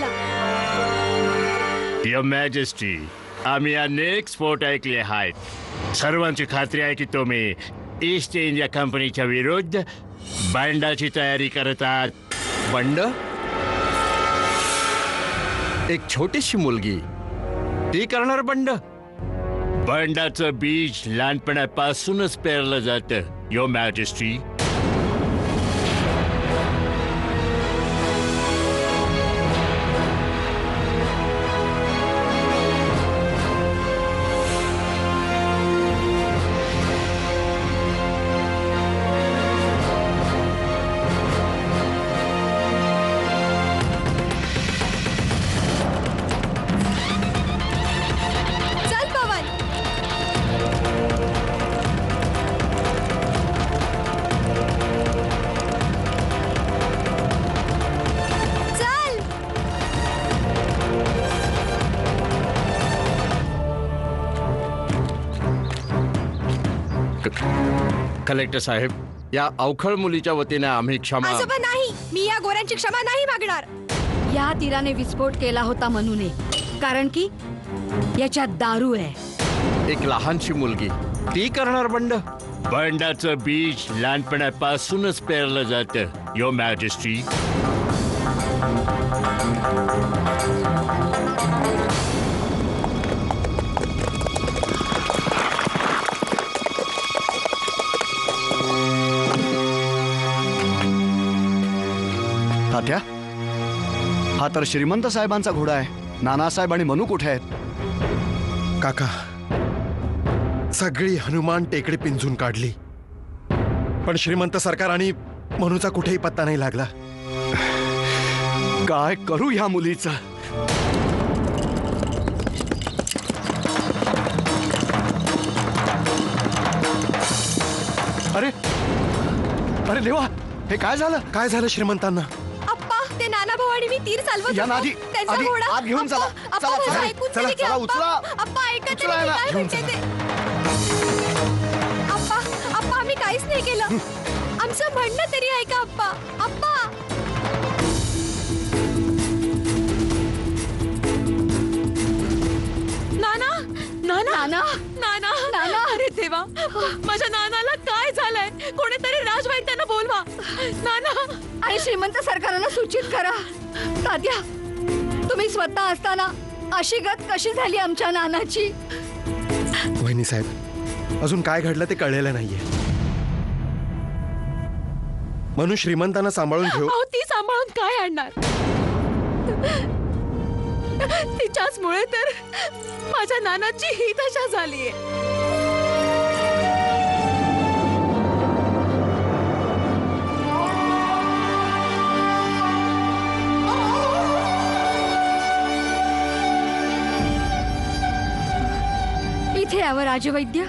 आम्हाला. Your majesty, आम्ही अनेक स्फोट ऐकले आहेत. सर्वांची खात्री आहे की तुम्ही ईस्ट इंडिया कंपनीच्या विरुद्ध बंडाची तयारी करत आहात. बंड? एक छोटीशी मुलगी ती करणार बंड? बंडाचं बीज लहानपणापासूनच पेरलं जातं युअर मॅजेस्टी. चल पवन. चल. कलेक्टर साहेब, या अवखळ मुलीच्या वतीने आम्ही क्षमा. आजोबा नाही, मी या गोऱ्यांची क्षमा नाही मागणार. या तीराने विस्फोट केला होता म्हणून, कारण की याच्यात दारू आहे. एक लहानशी मुलगी ती करणार बंड? बंडाचं बीज लहानपणापासूनच पेरलं जातं युअर मॅजेस्टी. तात्या, हा तर श्रीमंत साहेबांचा घोडा आहे. नानासाहेब आणि मनू कुठे आहेत? काका, सगळी हनुमान टेकडी पिंजून काढली, पण श्रीमंत सरकार आणि मनूचा कुठेही पत्ता नाही लागला. काय करू ह्या मुलीचं? अरे अरे देवा, हे काय झालं? काय झालं श्रीमंतांना? अप्पा, ते नाना भाऊ आणि मी तीर चालवत या होतो. नादी, त्यांचा आधी घोडा. आत घेऊन चला. अप्पा, चला, माझं चला, ऐकून चला, तरी घ्या, चला, अप्पा. उचला. अप्पा, ऐका तरी, उचला मी याला. काय घेऊन म्हणते ते. अप्पा, अप्पा, आम्ही काहीच नाही केलं. आमचं म्हणणं तरी ऐका अप्पा. अप्पा. नाना नाना नाना. नाना नाना. अरे देवा, माझ्या नानाला काय झालंय? कोणीतरी राजवैद्यांना बोलवा. नाना. आणि श्रीमंत सरकारांना सूचित करा. तात्या, तुम्ही स्वतः असताना अशी गत कशी झाली आमच्या नानाची? वहिनी साहेब, अजून काय घडलं ते कळलेलं नाहीये. म्हणून श्रीमंतांना सांभाळून घेऊ. अहो, ती सांभाळून काय आणणार? तिच्याच मुळे तर माझ्या नानाची ही दशा झालीये. इथे यावं राजवैद्य.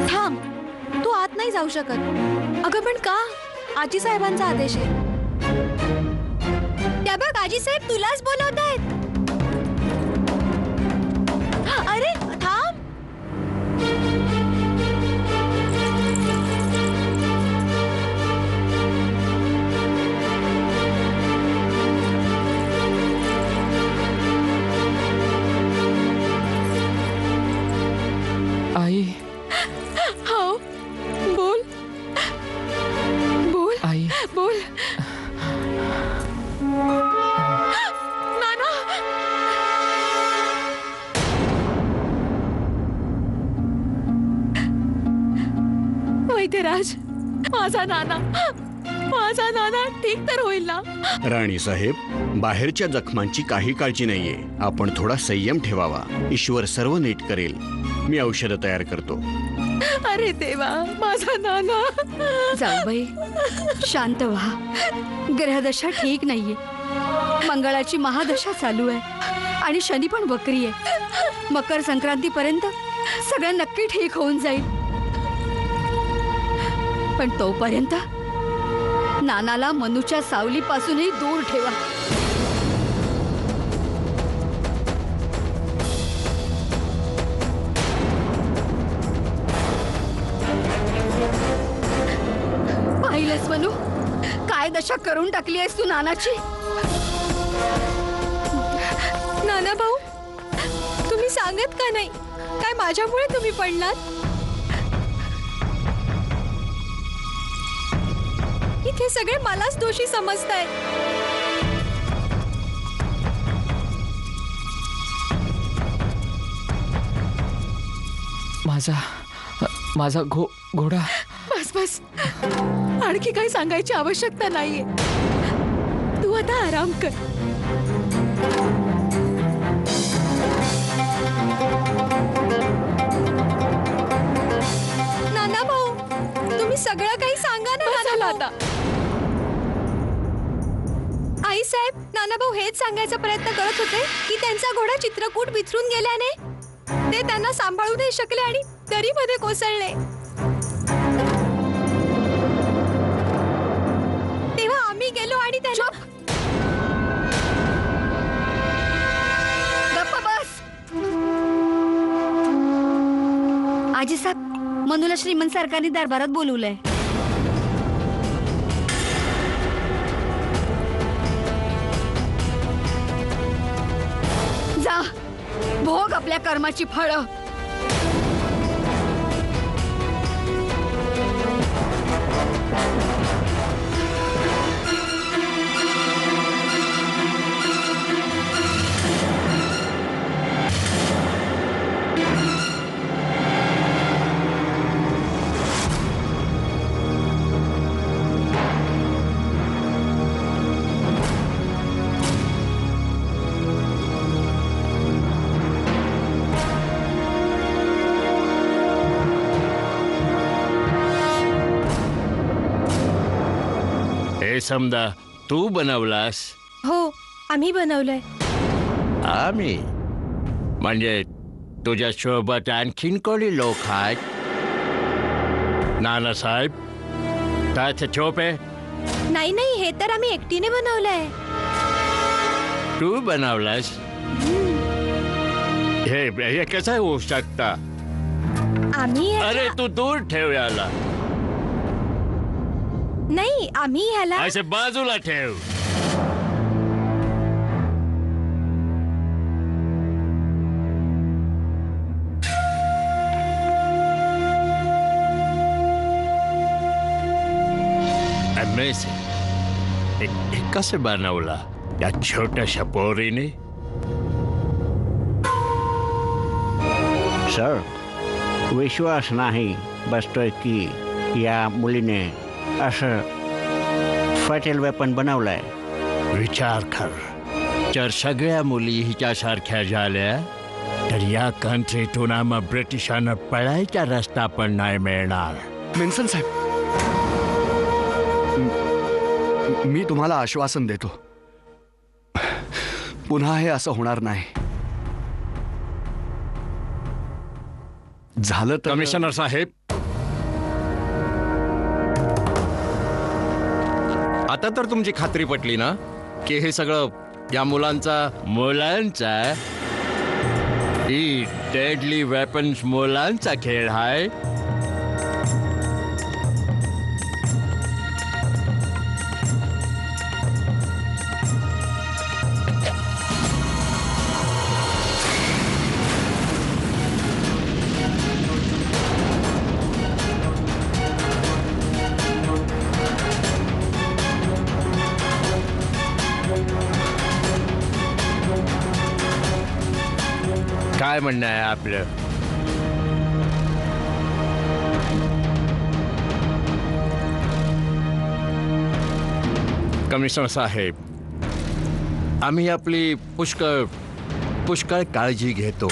थांब, तू आत नाही जाऊ शकत. अगं पण का? आजी साहेबांचा आदेश आहे. त्या बघ, आजी साहेब तुलाच बोलवत आहेत. अरे थांब. आई. हो, बोल बोल आई. बोल. नाना. वैद्यराज, माझा नाना, माझा नाना ठीक तर होईल ना? राणी साहेब, बाहेरच्या जखमांची काही काळजी नाहीये. आपण थोडा संयम ठेवावा. ईश्वर सर्व नीट करेल. मी औषध तयार करतो. अरे देवा, माझा नाना. जाऊबाई, शांत व्हा. ग्रहदशा ठीक नाहीये. मंगळाची महादशा चालू आहे आणि शनी पण वक्री आहे. मकर संक्रांतीपर्यंत सगळं नक्की ठीक होऊन जाईल. पण तोपर्यंत नानाला मनूच्या सावलीपासूनही दूर ठेवा. महादशा करून टाकली आहेस तू नानाची. नाना भाऊ, तुम्ही सांगत का नाही काय माझ्यामुळे तुम्ही पडलात? इथे सगळे मलाच दोषी समजतायत. माझा घोडा. बस बस, आणखी काही सांगायची आवश्यकता नाहीये. तू आता आराम कर. नाना भाऊ, तुम्ही सगळं काही सांगा ना. नाना आता आई साहेब, नाना भाऊ हेच सांगायचा प्रयत्न करत होते की त्यांचा घोडा चित्रकूट बिथरून गेल्याने ते त्यांना सांभाळू नाही शकले आणि दरीमध्ये कोसळले. तेव्हा आम्ही गेलो आणि त्यांना. गप्प बस. आजी साहेब, मनूला श्रीमंत सरकारने दरबारात बोलवलंय. जा, भोग आपल्या कर्माची फळं. हे समजा तू बनवलास. हो, आम्ही बनवलंय. आम्ही म्हणजे तुझ्या सोबत आणखीन कोणी लोक आहेत? नानासाहेब, त्याचे छोपे नाही नाही, हे तर आम्ही एकटीने बनवलंय. तू बनवलास? हे कसं होऊ शकता? आम्ही अरे तू दूर ठेव याला. नाही, आम्ही ह्याला. असे बाजूला ठेव. Amazing. हे कसं बनवला या छोट्याशा पोरीने? सर, विश्वास नाही बसतोय की या मुलीने असं फॅटल वेपन बनवलंय. विचार कर, जर सगळ्या मुली हिच्यासारख्या झाल्या तर या कंट्रीतून आम्हा ब्रिटिशांना पळायचा रस्ता पण नाही मिळणार. मेन्सन साहेब, मी तुम्हाला आश्वासन देतो, पुन्हा हे असं होणार नाही. झालं तर कमिशनर साहेब, आता तर तुमची खात्री पटली ना की हे सगळं या मुलांचा ही डेडली वेपन्स मुलांचा खेळ आहे. काय म्हणणं आहे आपलं? कमिशनर साहेब, आम्ही आपली पुष्कळ काळजी घेतो.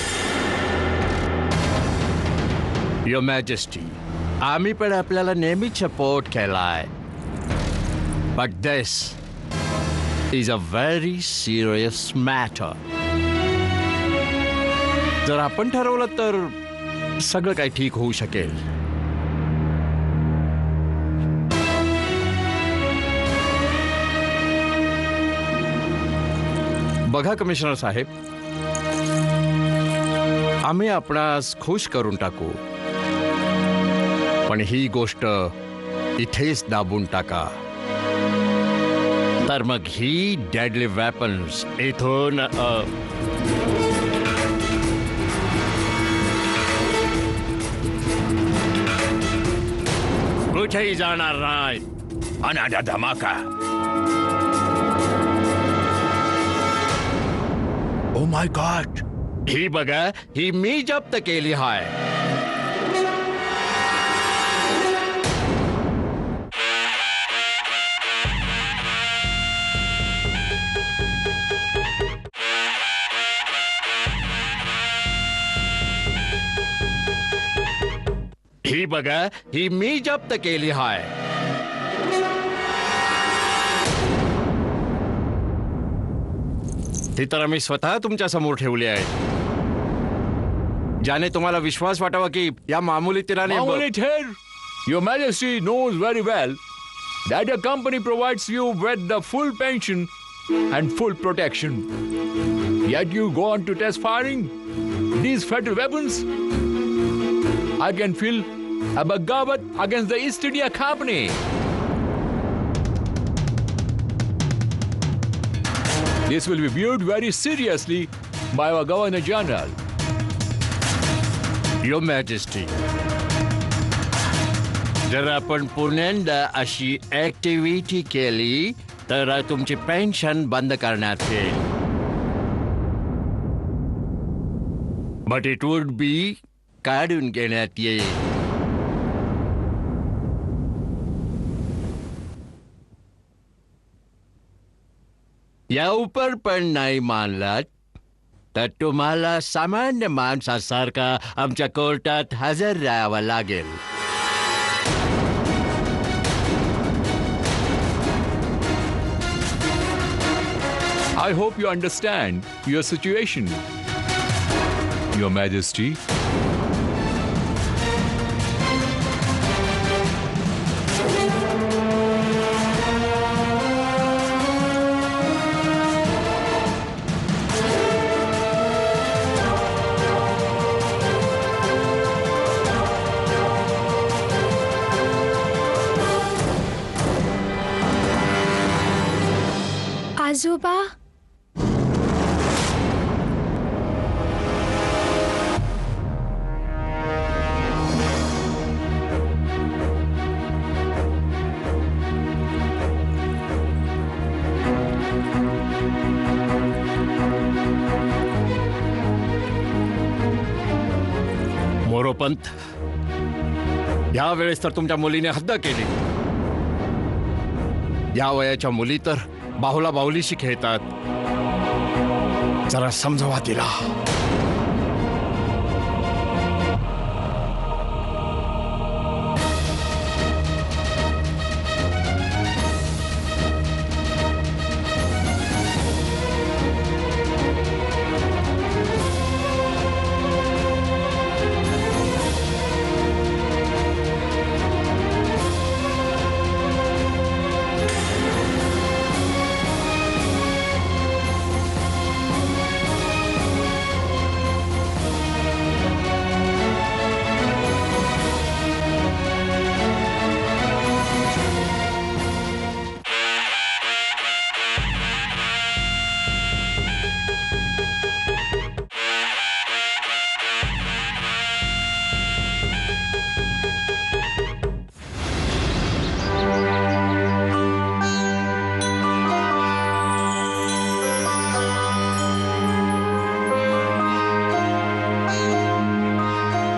युअर मॅजेस्टी, आम्ही पण आपल्याला नेहमीच सपोर्ट केलाय. But this is a very serious matter. जर आपण ठरवलं तर सगळं काही ठीक होऊ शकेल. बघा कमिशनर साहेब, आम्ही आपणास खुश करून टाकू, पण ही गोष्ट इथेच दाबून टाका. तर मग ही डेडली वेपन्स इथून कुठेही जाणार नाही. अनाडा धमाका. ओ माय गॉड, ही बघा, ही मी जप्त केली आहे. ही बघा, ही मी जप्त केली आहे. ती तर आम्ही स्वतः तुमच्या समोर ठेवली आहे, ज्याने तुम्हाला विश्वास वाटावा की या मामूली तिराने Your Majesty knows very well that your company provides you with the full pension and full protection. Yet you go on to test firing these fatal weapons. I can feel a bagabat against the East India Company. This will be viewed very seriously by our Governor General. Your Majesty, जर आपण पुण्यांदा अशी activity केली तर तुमची pension बंद करण्यात येईल. But it would be काढून घेण्यात येईल. या उपर पण नाही मानलात तर तुम्हाला सामान्य माणसासारखा आमच्या कोर्टात हजर राहावं लागेल. I hope you understand your situation, Your Majesty. आजोबा, मोरोपंत, या वेळेस तर तुमच्या मुलीने हद्द केली. या वयाच्या मुली तर बाहुला बाहुलीशी खेळतात. जरा समजवा तिला.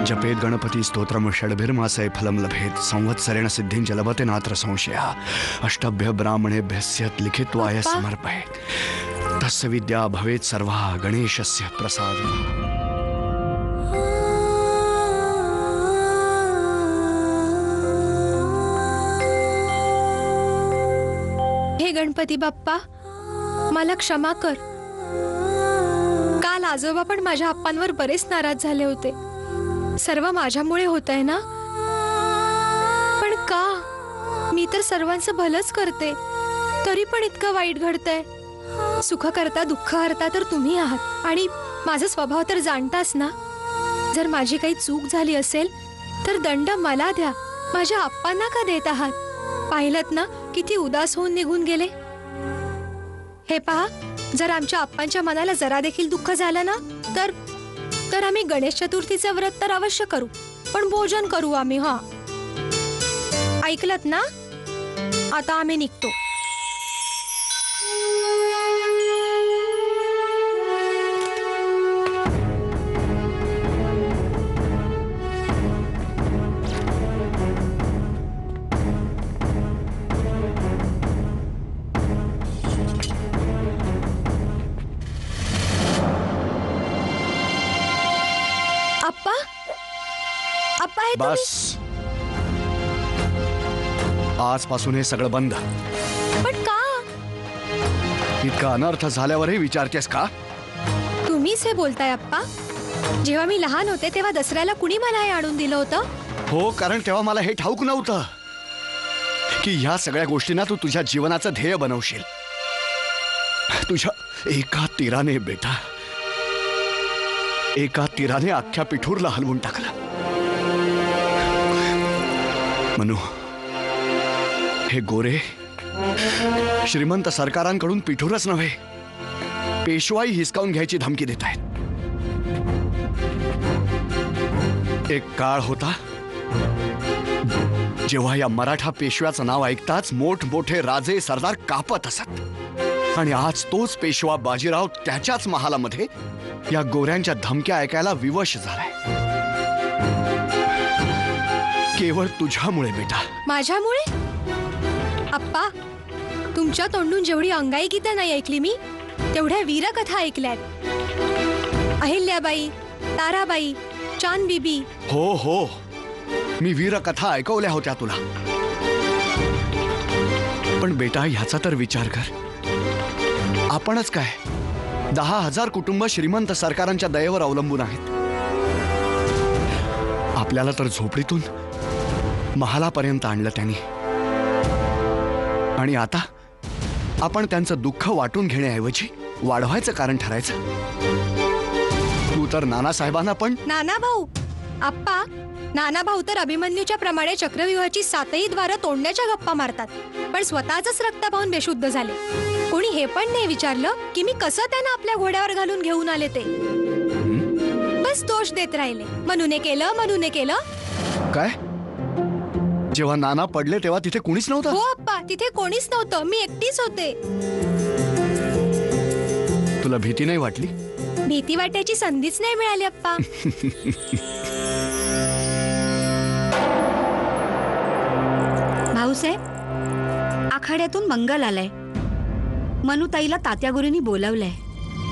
जपेत गणपती स्तोत्रम षड्भिर्मासय फलम लभेत संवत्सरेण सिद्धिंच लभते नात्र संशया अष्टभ्य ब्राह्मणेभ्यस्य लिखित्वाय समर्पयेत् तस्य विद्या भवेत् सर्वा गणेशस्य प्रसाद. हे गणपती बाप्पा, मला क्षमा कर. काल आजोबा पण माझ्या आप्पांवर बरेच नाराज झाले होते. सर्व माझ्यामुळे होत आहे ना? पण का? मी तर सर्वांचं भलंच करते, तरी पण इतकं वाईट घडतंय. सुख करता दुःख हरता तर तुम्ही आहात आणि माझा स्वभाव तर जाणताच ना. जर माझी काही चूक झाली असेल तर दंड मला द्या, माझ्या आप्पांना का देत आहात? पाहिलत ना किती उदास होऊन निघून गेले. हे पहा, जर आमच्या आप्पांच्या मनाला जरा देखील दुःख झालं ना तर आम्ही गणेश चतुर्थीचं व्रत तर अवश्य करू, पण भोजन करू आम्ही. हा, ऐकलत ना? आता आम्ही निघतो. आप्पा, आप्पा हे तुम्ही- बस, आजपासून हे सगळं बंद. पण का? इतका अनर्थ झाल्यावरही विचारतेस का? तुम्हीच हे बोलताय आप्पा? जेव्हा मी लहान होते तेव्हा दसऱ्याला कुणी मला हे आणून दिलं होतं? हो, कारण तेव्हा मला हे ठाऊक नव्हतं की ह्या सगळ्या गोष्टींना तू तुझ्या जीवनाचं ध्येय बनवशील. तुझ्या एका तीराने बेटा, एका तीराने अख्ख्या पिठूरला हलवून टाकलं. मनू, हे गोरे श्रीमंत सरकारांकडून पिठूरच नव्हे, पेशवाई हिसकावून घ्यायची धमकी देत आहेत. एक काळ होता जेव्हा या मराठा पेशव्याचं नाव ऐकताच मोठमोठे राजे सरदार कापत असत, आणि आज तोच पेशवा बाजीराव त्याच्याच महालामध्ये या गोऱ्यांच्या धमक्या ऐकायला विवश झालाय. केवळ तुझ्यामुळे बेटा. माझ्यामुळे? आप्पा, तुमच्या तोंडून जेवढी अंगाई गीतं नाही ऐकली मी, तेवढ्या वीरकथा ऐकल्यात. अहिल्याबाई, ताराबाई, चांदबिबी. हो हो, मी वीरकथा ऐकवल्या होत्या तुला. पण बेटा, ह्याचा तर विचार कर. आपणच काय 10,000 कुटुंब श्रीमंत सरकारांच्या दयेवर अवलंबून आहेत. आपल्याला तर झोपडीतून महालापर्यंत आणलं त्यांनी, आणि आता आपण त्यांचं दुःख वाटून घेण्याऐवजी वाढवायचं कारण ठरायचं. तू तर नानासाहेबांना पण. नाना भाऊ? आप्पा, नाना भाऊ तर अभिमन्यूच्या प्रमाणे चक्रव्यूहाची 7ही द्वारं तोडण्याच्या गप्पा मारतात, पण स्वतःच रक्त पाहून बेशुद्ध झाले. कोणी हे पण नाही विचारलं की मी कसं त्यांना आपल्या घोड्यावर घालून घेऊन आले ते. बस दोष देत राहिले. मनूने केलं, मनूने केलं. काय? जेव्हा नाना पडले तेव्हा तिथे कुणीच नव्हतं? हो आप्पा, तिथे कोणीच नव्हतं, मी एकटीच होते. तुला भीती नाही वाटली? भीती वाटायची संधीच नाही मिळाली आप्पा. भाऊसाहेब, आखाड्यातून मंगल आलाय. मनुताईला तात्या गुरुंनी बोलावलंय.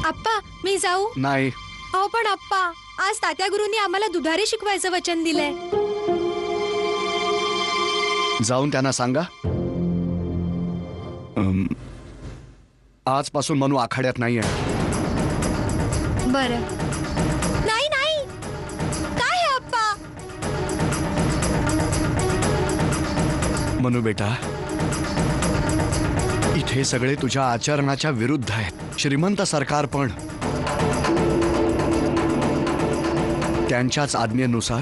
आप्पा, मी जाऊ? नाही. हो पण आप्पा, आज तात्या गुरुंनी आम्हाला दुधारी शिकवायचं वचन दिलंय. जाऊन त्यांना सांगा आजपासून मनू आखाड्यात नाहीये. बरं. नाही नाही, काय आहे आप्पा? मनू बेटा, इथे सगळे तुझ्या आचरणाच्या विरुद्ध आहेत. श्रीमंत सरकार पण त्यांच्याच आज्ञेनुसार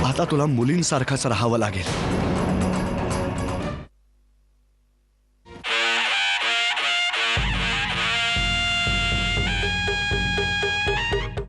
आता तुला मुलींसारखंच राहावं लागेल.